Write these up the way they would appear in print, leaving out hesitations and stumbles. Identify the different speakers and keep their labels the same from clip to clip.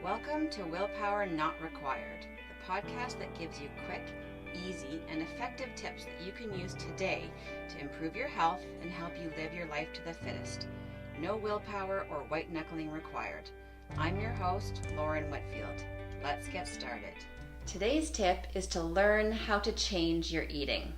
Speaker 1: Welcome to Willpower Not Required, the podcast that gives you quick, easy, and effective tips that you can use today to improve your health and help you live your life to the fittest. No willpower or white knuckling required. I'm your host, Lauren Whitfield. Let's get started. Today's tip is to learn how to change your eating.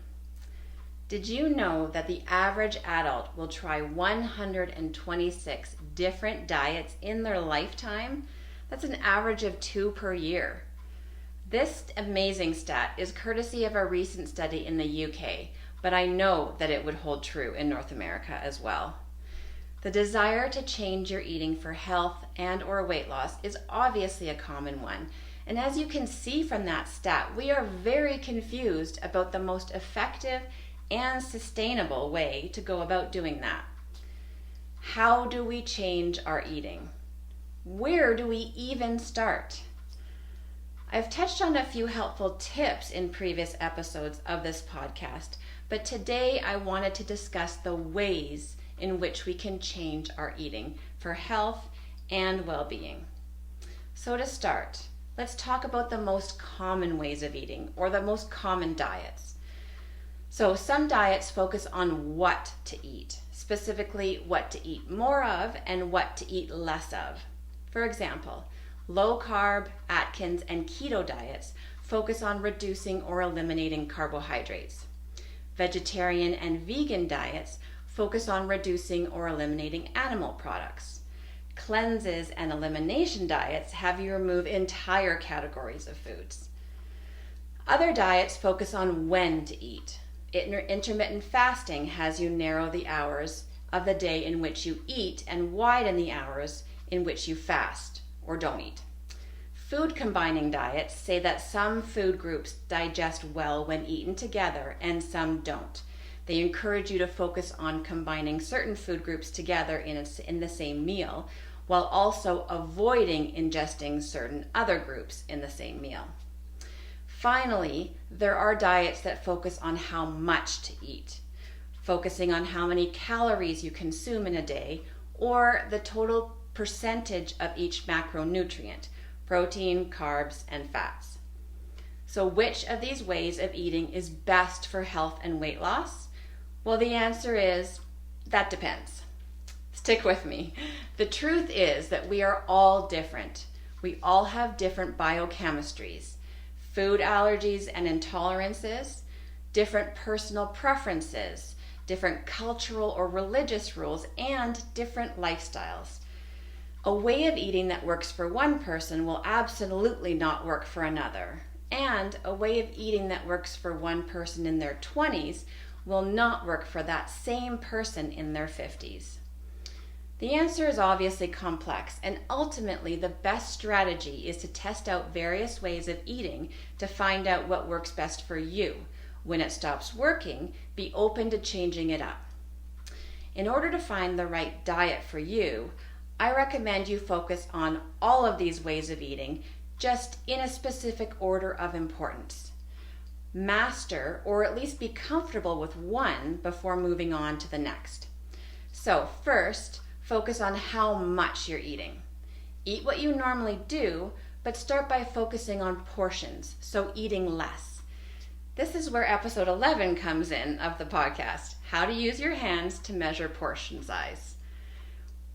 Speaker 1: Did you know that the average adult will try 126 different diets in their lifetime? That's an average of 2 per year. This amazing stat is courtesy of a recent study in the UK, but I know that it would hold true in North America as well. The desire to change your eating for health and or weight loss is obviously a common one. And as you can see from that stat, we are very confused about the most effective and sustainable way to go about doing that. How do we change our eating? Where do we even start? I've touched on a few helpful tips in previous episodes of this podcast, but today I wanted to discuss the ways in which we can change our eating for health and well-being. So to start, let's talk about the most common ways of eating, or the most common diets. So some diets focus on what to eat, specifically what to eat more of and what to eat less of. For example, low-carb, Atkins, and keto diets focus on reducing or eliminating carbohydrates. Vegetarian and vegan diets focus on reducing or eliminating animal products. Cleanses and elimination diets have you remove entire categories of foods. Other diets focus on when to eat. Intermittent fasting has you narrow the hours of the day in which you eat and widen the hours in which you fast or don't eat. Food combining diets say that some food groups digest well when eaten together and some don't. They encourage you to focus on combining certain food groups together in the same meal, while also avoiding ingesting certain other groups in the same meal. Finally, there are diets that focus on how much to eat, focusing on how many calories you consume in a day or the total percentage of each macronutrient, protein, carbs, and fats. So which of these ways of eating is best for health and weight loss? Well, the answer is, that depends. Stick with me. The truth is that we are all different. We all have different biochemistries, food allergies and intolerances, different personal preferences, different cultural or religious rules, and different lifestyles. A way of eating that works for one person will absolutely not work for another, and a way of eating that works for one person in their 20s will not work for that same person in their 50s. The answer is obviously complex, and ultimately the best strategy is to test out various ways of eating to find out what works best for you. When it stops working, be open to changing it up. In order to find the right diet for you, I recommend you focus on all of these ways of eating, just in a specific order of importance. Master, or at least be comfortable with one before moving on to the next. So first, focus on how much you're eating. Eat what you normally do, but start by focusing on portions, so eating less. This is where episode 11 comes in of the podcast, how to use your hands to measure portion size.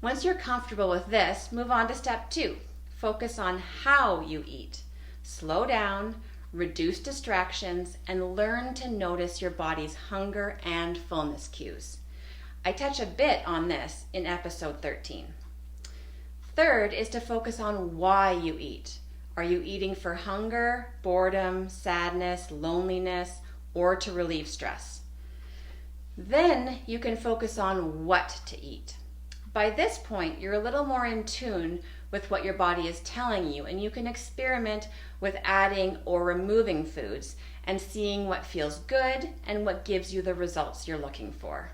Speaker 1: Once you're comfortable with this, move on to step 2. Focus on how you eat. Slow down, reduce distractions, and learn to notice your body's hunger and fullness cues. I touch a bit on this in episode 13. Third is to focus on why you eat. Are you eating for hunger, boredom, sadness, loneliness, or to relieve stress? Then you can focus on what to eat. By this point, you're a little more in tune with what your body is telling you, and you can experiment with adding or removing foods and seeing what feels good and what gives you the results you're looking for.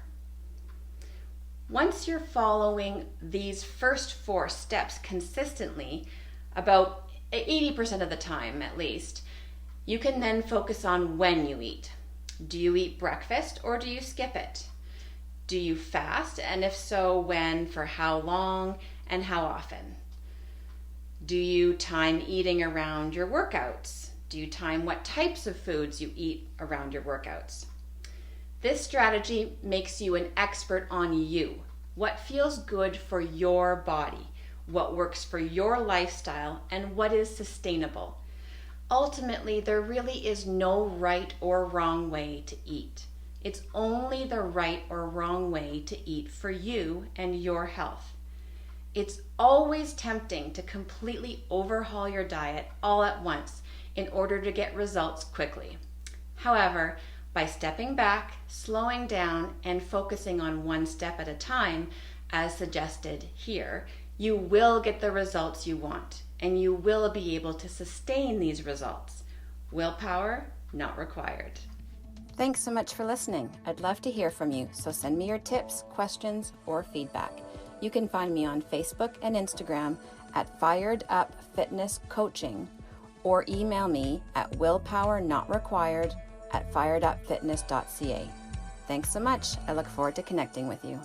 Speaker 1: Once you're following these first 4 steps consistently, about 80% of the time at least, you can then focus on when you eat. Do you eat breakfast or do you skip it? Do you fast? And if so, when, for how long, and how often? Do you time eating around your workouts? Do you time what types of foods you eat around your workouts? This strategy makes you an expert on you. What feels good for your body, what works for your lifestyle, and what is sustainable. Ultimately, there really is no right or wrong way to eat. It's only the right or wrong way to eat for you and your health. It's always tempting to completely overhaul your diet all at once in order to get results quickly. However, by stepping back, slowing down, and focusing on one step at a time, as suggested here, you will get the results you want, and you will be able to sustain these results. Willpower not required. Thanks so much for listening. I'd love to hear from you, so send me your tips, questions, or feedback. You can find me on Facebook and Instagram at Fired Up Fitness Coaching, or email me at willpowernotrequired@firedupfitness.ca. Thanks so much. I look forward to connecting with you.